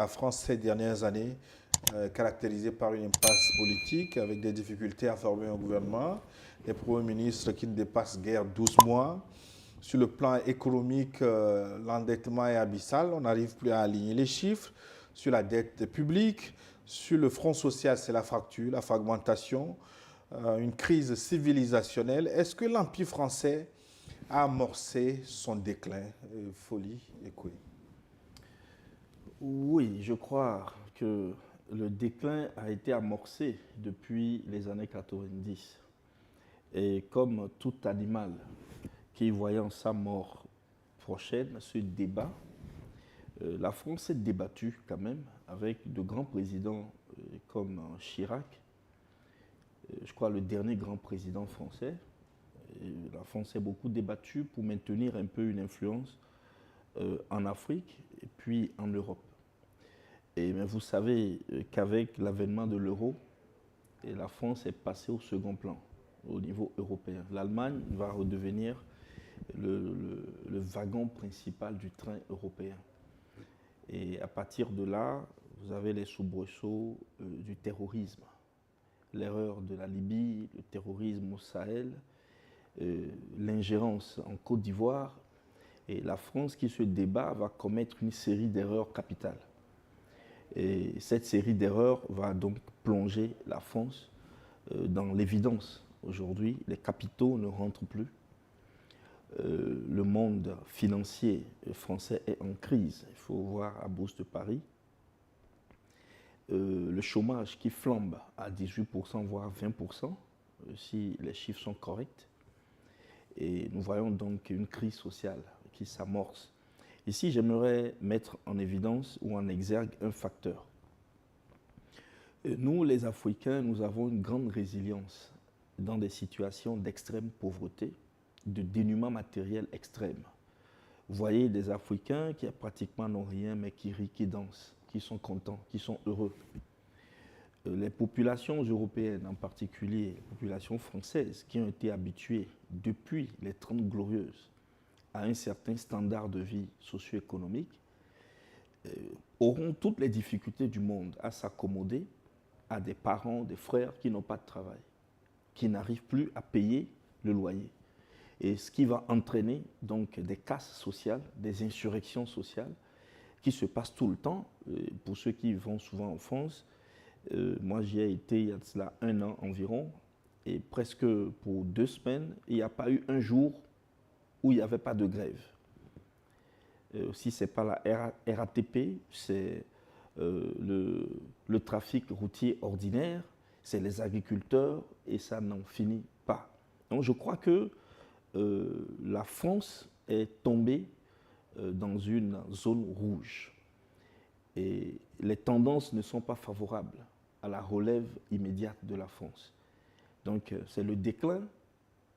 La France ces dernières années, caractérisée par une impasse politique avec des difficultés à former un gouvernement, des premiers ministres qui ne dépassent guère 12 mois. Sur le plan économique, l'endettement est abyssal, on n'arrive plus à aligner les chiffres. Sur la dette publique, sur le front social, c'est la fracture, la fragmentation, une crise civilisationnelle. Est-ce que l'Empire français a amorcé son déclin? Folie et quoi? Oui, je crois que le déclin a été amorcé depuis les années 90. Et comme tout animal qui, voyant sa mort prochaine, se débat, la France s'est débattue quand même avec de grands présidents comme Chirac, je crois le dernier grand président français. Et la France s'est beaucoup débattue pour maintenir un peu une influence en Afrique et puis en Europe. Mais vous savez qu'avec l'avènement de l'euro, la France est passée au second plan au niveau européen. L'Allemagne va redevenir le wagon principal du train européen. Et à partir de là, vous avez les soubresauts du terrorisme, l'erreur de la Libye, le terrorisme au Sahel, l'ingérence en Côte d'Ivoire. Et la France qui se débat va commettre une série d'erreurs capitales. Et cette série d'erreurs va donc plonger la France dans l'évidence. Aujourd'hui, les capitaux ne rentrent plus. Le monde financier français est en crise. Il faut voir à Bourse de Paris. Le chômage qui flambe à 18%, voire 20%, si les chiffres sont corrects. Et nous voyons donc une crise sociale qui s'amorce. Ici, j'aimerais mettre en évidence ou en exergue un facteur. Nous, les Africains, nous avons une grande résilience dans des situations d'extrême pauvreté, de dénuement matériel extrême. Vous voyez des Africains qui pratiquement n'ont rien, mais qui rient, qui dansent, qui sont contents, qui sont heureux. Les populations européennes, en particulier les populations françaises, qui ont été habituées depuis les 30 Glorieuses à un certain standard de vie socio-économique, auront toutes les difficultés du monde à s'accommoder à des parents, des frères qui n'ont pas de travail, qui n'arrivent plus à payer le loyer. Et ce qui va entraîner donc des casses sociales, des insurrections sociales qui se passent tout le temps. Pour ceux qui vont souvent en France, moi j'y ai été il y a de cela 1 an environ, et presque pour 2 semaines, il n'y a pas eu un jour où il n'y avait pas de grève. Si ce n'est pas la RATP, c'est le trafic routier ordinaire, c'est les agriculteurs, et ça n'en finit pas. Donc je crois que la France est tombée dans une zone rouge. Et les tendances ne sont pas favorables à la relève immédiate de la France. Donc c'est le déclin,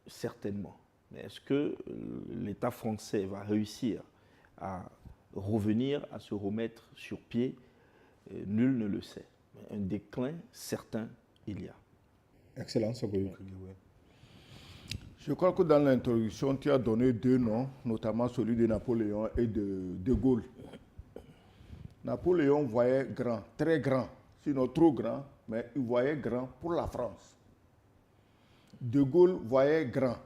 certainement. Mais est-ce que l'État français va réussir à revenir, à se remettre sur pied? Nul ne le sait. Mais un déclin certain, il y a. Excellent, Sogoyo. Je crois que dans l'introduction, tu as donné 2 noms, notamment celui de Napoléon et de Gaulle. Napoléon voyait grand, très grand, sinon trop grand, mais il voyait grand pour la France. De Gaulle voyait grand,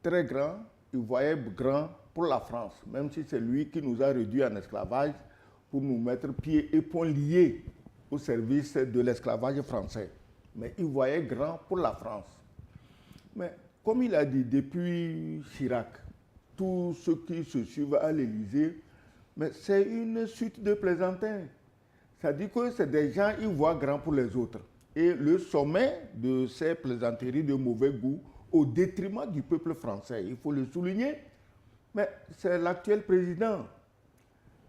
très grand, il voyait grand pour la France, même si c'est lui qui nous a réduits en esclavage pour nous mettre pieds et poings liés au service de l'esclavage français. Mais il voyait grand pour la France. Mais comme il a dit depuis Chirac, tous ceux qui se suivent à l'Élysée, mais c'est une suite de plaisantins. Ça dit que c'est des gens, ils voient grand pour les autres. Et le sommet de ces plaisanteries de mauvais goût, au détriment du peuple français, il faut le souligner, mais c'est l'actuel président.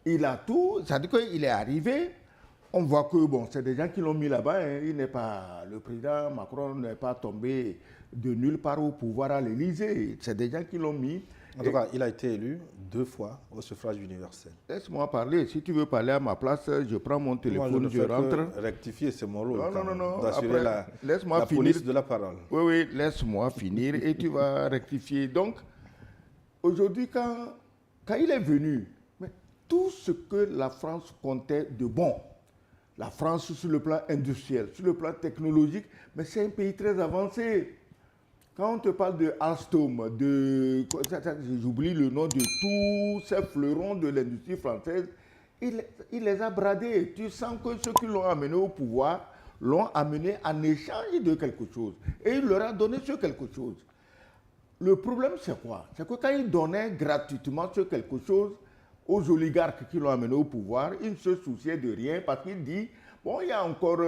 Il a tout, ça dit qu'il est arrivé. On voit que bon, c'est des gens qui l'ont mis là-bas. Hein. Il n'est pas, le président Macron n'est pas tombé de nulle part au pouvoir à l'Élysée. C'est des gens qui l'ont mis. En tout cas, il a été élu 2 fois au suffrage universel. Laisse-moi parler. Si tu veux parler à ma place, je prends mon téléphone, je rentre. Rectifier, c'est mon rôle. Non. D'assurer la police de la parole. Oui, laisse-moi finir et tu vas rectifier. Donc, aujourd'hui, quand il est venu, mais tout ce que la France comptait de bon, La France sur le plan industriel, sur le plan technologique, mais c'est un pays très avancé. Quand on te parle de Alstom, j'oublie le nom de tous ces fleurons de l'industrie française, il les a bradés. Tu sens que ceux qui l'ont amené au pouvoir l'ont amené en échange de quelque chose. Et il leur a donné ce quelque chose. Le problème, c'est quoi? C'est que quand il donnait gratuitement ce quelque chose aux oligarques qui l'ont amené au pouvoir, il ne se souciait de rien parce qu'il dit, bon, il y a encore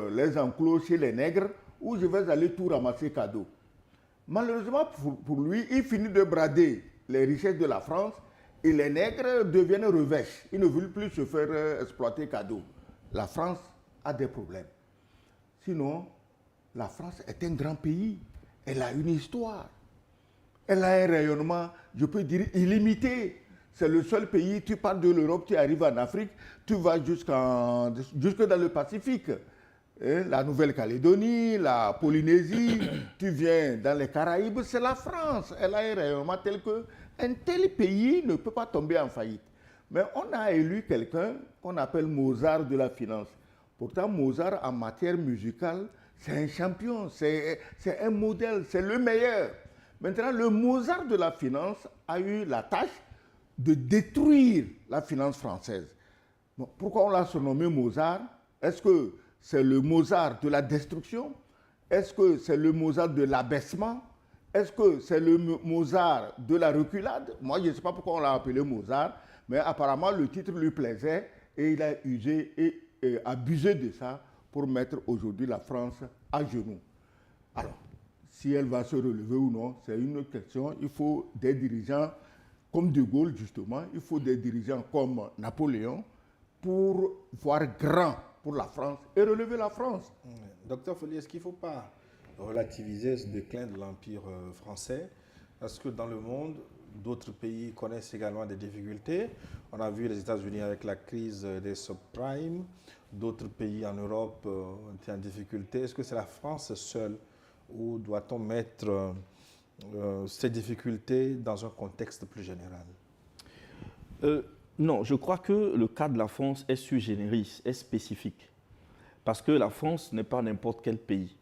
les enclos chez les nègres où je vais aller tout ramasser cadeau. Malheureusement pour lui, il finit de brader les richesses de la France et les nègres deviennent revêches. Ils ne veulent plus se faire exploiter cadeau. La France a des problèmes. Sinon, la France est un grand pays. Elle a une histoire. Elle a un rayonnement, je peux dire, illimité. C'est le seul pays, tu pars de l'Europe, tu arrives en Afrique, tu vas jusque dans le Pacifique. La Nouvelle-Calédonie, la Polynésie, tu viens dans les Caraïbes, c'est la France. Elle a un rayonnement tel qu'un tel pays ne peut pas tomber en faillite. Mais on a élu quelqu'un qu'on appelle Mozart de la finance. Pourtant, Mozart, en matière musicale, c'est un champion, c'est un modèle, c'est le meilleur. Maintenant, le Mozart de la finance a eu la tâche de détruire la finance française. Bon, pourquoi on l'a surnommé Mozart? Est-ce que c'est le Mozart de la destruction? Est-ce que c'est le Mozart de l'abaissement? Est-ce que c'est le Mozart de la reculade? Moi, je ne sais pas pourquoi on l'a appelé Mozart, mais apparemment, le titre lui plaisait et il a usé et abusé de ça pour mettre aujourd'hui la France à genoux. Alors, si elle va se relever ou non, c'est une autre question. Il faut des dirigeants comme De Gaulle, justement, il faut des dirigeants comme Napoléon pour voir grand pour la France et relever la France. Docteur Follier, est-ce qu'il ne faut pas relativiser ce déclin de l'Empire français? Parce que dans le monde, d'autres pays connaissent également des difficultés. On a vu les États-Unis avec la crise des subprimes. D'autres pays en Europe ont été en difficulté. Est-ce que c'est la France seule ou doit-on mettre ces difficultés dans un contexte plus général? Non, je crois que le cas de la France est sui generis, est spécifique. Parce que la France n'est pas n'importe quel pays.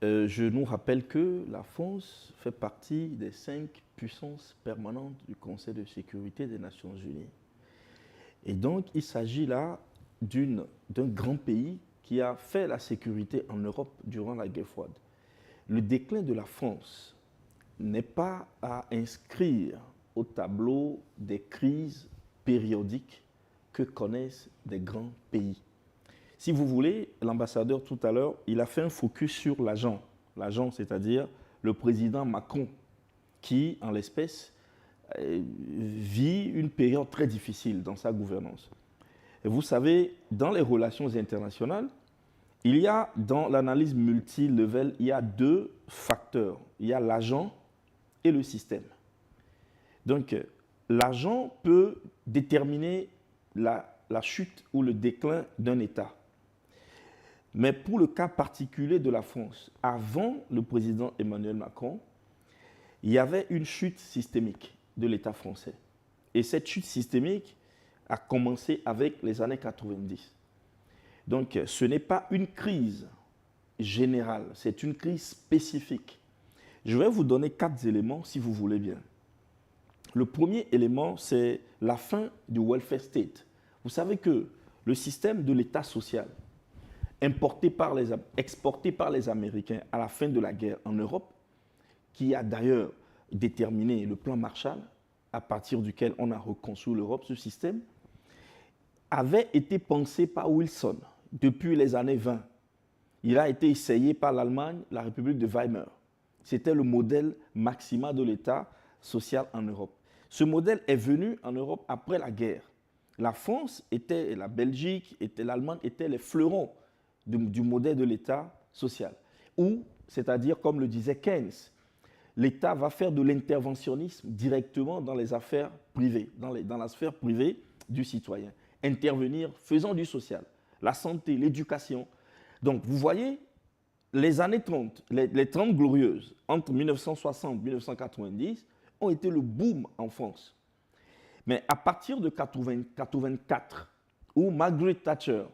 Je nous rappelle que la France fait partie des 5 puissances permanentes du Conseil de sécurité des Nations Unies. Et donc, il s'agit là d'un grand pays qui a fait la sécurité en Europe durant la guerre froide. Le déclin de la France n'est pas à inscrire au tableau des crises périodiques que connaissent des grands pays. Si vous voulez, l'ambassadeur tout à l'heure, il a fait un focus sur l'agent. L'agent, c'est-à-dire le président Macron, qui, en l'espèce, vit une période très difficile dans sa gouvernance. Et vous savez, dans les relations internationales, il y a, dans l'analyse multi-level, il y a 2 facteurs. Il y a l'agent et le système. Donc, l'agent peut déterminer la chute ou le déclin d'un État. Mais pour le cas particulier de la France, avant le président Emmanuel Macron, il y avait une chute systémique de l'État français. Et cette chute systémique a commencé avec les années 90. Donc, ce n'est pas une crise générale, c'est une crise spécifique. Je vais vous donner 4 éléments, si vous voulez bien. Le premier élément, c'est la fin du welfare state. Vous savez que le système de l'État social, exporté par les Américains à la fin de la guerre en Europe, qui a d'ailleurs déterminé le plan Marshall, à partir duquel on a reconstruit l'Europe, ce système, avait été pensé par Wilson depuis les années 20. Il a été essayé par l'Allemagne, la République de Weimar. C'était le modèle maximal de l'État social en Europe. Ce modèle est venu en Europe après la guerre. La France, la Belgique, l'Allemagne étaient les fleurons du modèle de l'État social. Ou, c'est-à-dire, comme le disait Keynes, l'État va faire de l'interventionnisme directement dans les affaires privées, dans la sphère privée du citoyen. Intervenir faisant du social, la santé, l'éducation. Donc, vous voyez, les années 30, les 30 glorieuses, entre 1960 et 1990, ont été le boom en France. Mais à partir de 1984, où Margaret Thatcher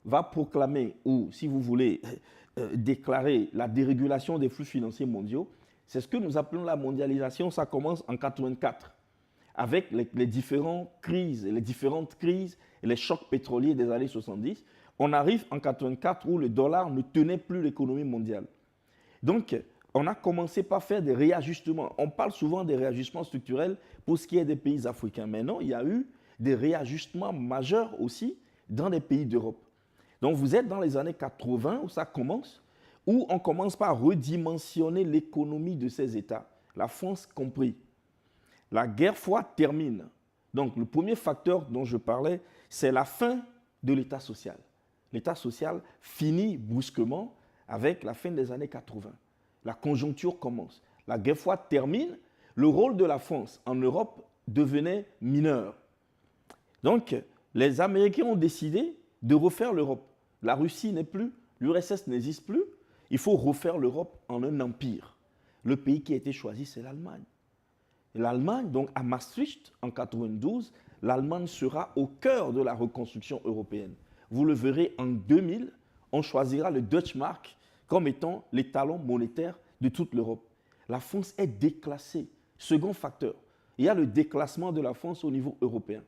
va proclamer, ou si vous voulez, déclarer la dérégulation des flux financiers mondiaux, c'est ce que nous appelons la mondialisation. Ça commence en 1984, avec les différentes crises et les chocs pétroliers des années 70. On arrive en 1984 où le dollar ne tenait plus l'économie mondiale. Donc, on a commencé par faire des réajustements. On parle souvent des réajustements structurels pour ce qui est des pays africains. Mais non, il y a eu des réajustements majeurs aussi dans les pays d'Europe. Donc, vous êtes dans les années 80 où ça commence, où on commence par redimensionner l'économie de ces États, la France compris. La guerre froide termine. Donc, le premier facteur dont je parlais, c'est la fin de l'État social. L'État social finit brusquement avec la fin des années 80. La conjoncture commence. La guerre froide termine. Le rôle de la France en Europe devenait mineur. Donc, les Américains ont décidé de refaire l'Europe. La Russie n'est plus, l'URSS n'existe plus. Il faut refaire l'Europe en un empire. Le pays qui a été choisi, c'est l'Allemagne. L'Allemagne, donc à Maastricht, en 1992, l'Allemagne sera au cœur de la reconstruction européenne. Vous le verrez en 2000, on choisira le Deutsche Mark comme étant l'étalon monétaire de toute l'Europe. La France est déclassée. Second facteur, il y a le déclassement de la France au niveau européen.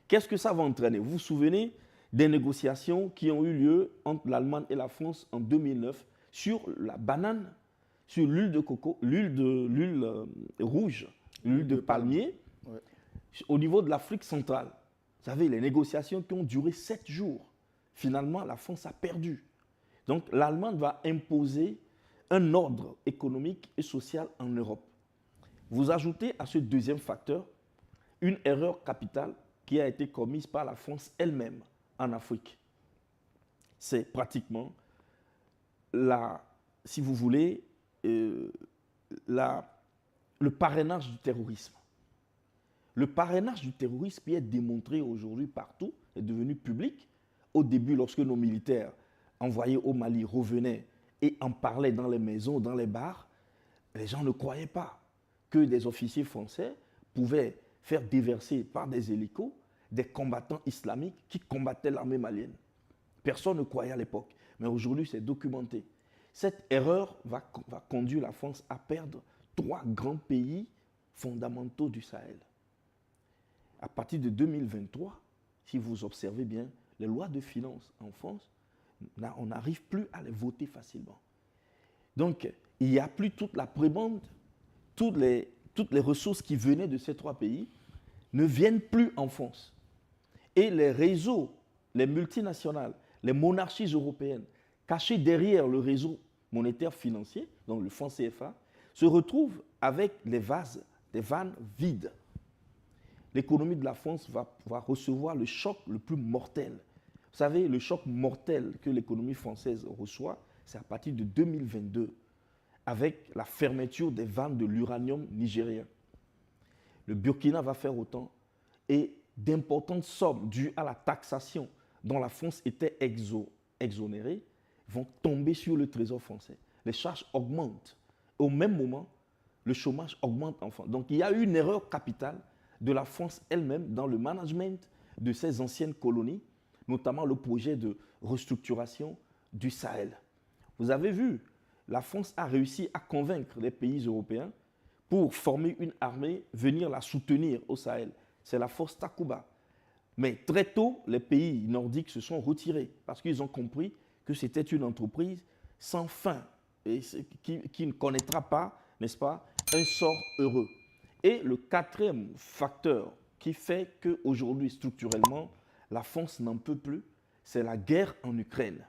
Qu'est-ce que ça va entraîner? Vous vous souvenez des négociations qui ont eu lieu entre l'Allemagne et la France en 2009 sur la banane, sur l'huile de coco, l'huile rouge, l'huile de palmier, ouais, au niveau de l'Afrique centrale. Vous savez, les négociations qui ont duré 7 jours. Finalement, la France a perdu. Donc, l'Allemagne va imposer un ordre économique et social en Europe. Vous ajoutez à ce deuxième facteur une erreur capitale qui a été commise par la France elle-même en Afrique. C'est pratiquement si vous voulez, le parrainage du terrorisme. Le parrainage du terrorisme qui est démontré aujourd'hui partout, est devenu public. Au début, lorsque nos militaires envoyés au Mali revenaient et en parlaient dans les maisons, dans les bars, les gens ne croyaient pas que des officiers français pouvaient faire déverser par des hélicos des combattants islamiques qui combattaient l'armée malienne. Personne ne croyait à l'époque. Mais aujourd'hui, c'est documenté. Cette erreur va conduire la France à perdre 3 grands pays fondamentaux du Sahel. À partir de 2023, si vous observez bien, les lois de finances en France, on n'arrive plus à les voter facilement. Donc, il n'y a plus toute la prébende, toutes les ressources qui venaient de ces 3 pays ne viennent plus en France. Et les réseaux, les multinationales, les monarchies européennes, cachées derrière le réseau monétaire financier, donc le franc CFA, se retrouvent avec des vannes vides. L'économie de la France va recevoir le choc le plus mortel. Vous savez, le choc mortel que l'économie française reçoit, c'est à partir de 2022, avec la fermeture des vannes de l'uranium nigérien. Le Burkina va faire autant, et d'importantes sommes dues à la taxation dont la France était exonérée vont tomber sur le trésor français. Les charges augmentent. Au même moment, le chômage augmente en France. Donc il y a eu une erreur capitale de la France elle-même dans le management de ces anciennes colonies, notamment le projet de restructuration du Sahel. Vous avez vu, la France a réussi à convaincre les pays européens pour former une armée, venir la soutenir au Sahel. C'est la force Takuba. Mais très tôt, les pays nordiques se sont retirés parce qu'ils ont compris que c'était une entreprise sans fin et qui ne connaîtra pas, n'est-ce pas, un sort heureux. Et le 4e facteur qui fait qu'aujourd'hui, structurellement, la France n'en peut plus, c'est la guerre en Ukraine.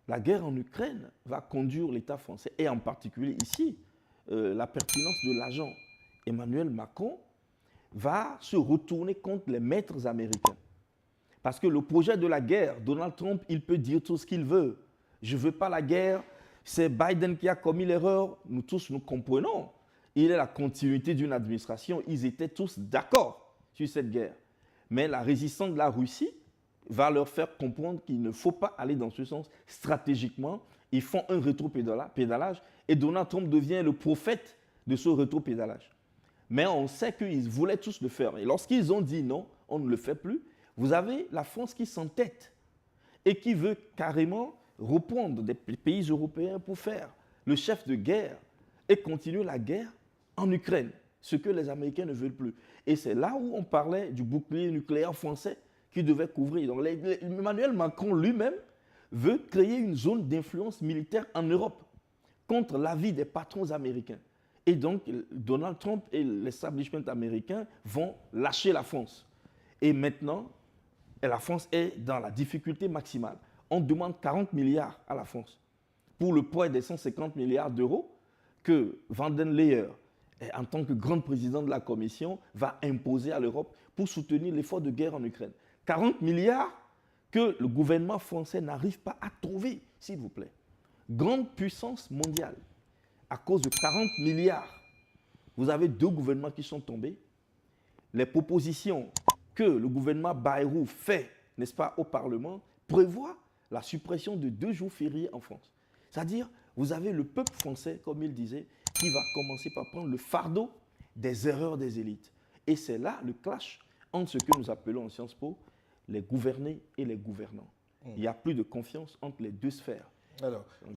La guerre en Ukraine va conduire l'État français, et en particulier ici, la pertinence de l'agent Emmanuel Macron va se retourner contre les maîtres américains. Parce que le projet de la guerre, Donald Trump, il peut dire tout ce qu'il veut. Je ne veux pas la guerre, c'est Biden qui a commis l'erreur. Nous tous, nous comprenons. Il est la continuité d'une administration. Ils étaient tous d'accord sur cette guerre. Mais la résistance de la Russie va leur faire comprendre qu'il ne faut pas aller dans ce sens stratégiquement. Ils font un rétropédalage et Donald Trump devient le prophète de ce rétropédalage. Mais on sait qu'ils voulaient tous le faire. Et lorsqu'ils ont dit non, on ne le fait plus, vous avez la France qui s'entête. et qui veut carrément reprendre des pays européens pour faire le chef de guerre et continuer la guerre en Ukraine, ce que les Américains ne veulent plus. Et c'est là où on parlait du bouclier nucléaire français qui devait couvrir. Donc Emmanuel Macron lui-même veut créer une zone d'influence militaire en Europe contre l'avis des patrons américains. Et donc Donald Trump et l'establishment américain vont lâcher la France. Et maintenant, la France est dans la difficulté maximale. On demande 40 milliards à la France pour le poids des 150 milliards d'euros que Van den Leyen, en tant que grand président de la Commission, va imposer à l'Europe pour soutenir l'effort de guerre en Ukraine. 40 milliards que le gouvernement français n'arrive pas à trouver, s'il vous plaît. Grande puissance mondiale, à cause de 40 milliards. Vous avez 2 gouvernements qui sont tombés. Les propositions que le gouvernement Bayrou fait, n'est-ce pas, au Parlement, prévoient la suppression de 2 jours fériés en France. C'est-à-dire, vous avez le peuple français, comme il disait, qui va commencer par prendre le fardeau des erreurs des élites. Et c'est là le clash entre ce que nous appelons en Sciences Po les gouvernés et les gouvernants. Il n'y a plus de confiance entre les 2 sphères. Alors,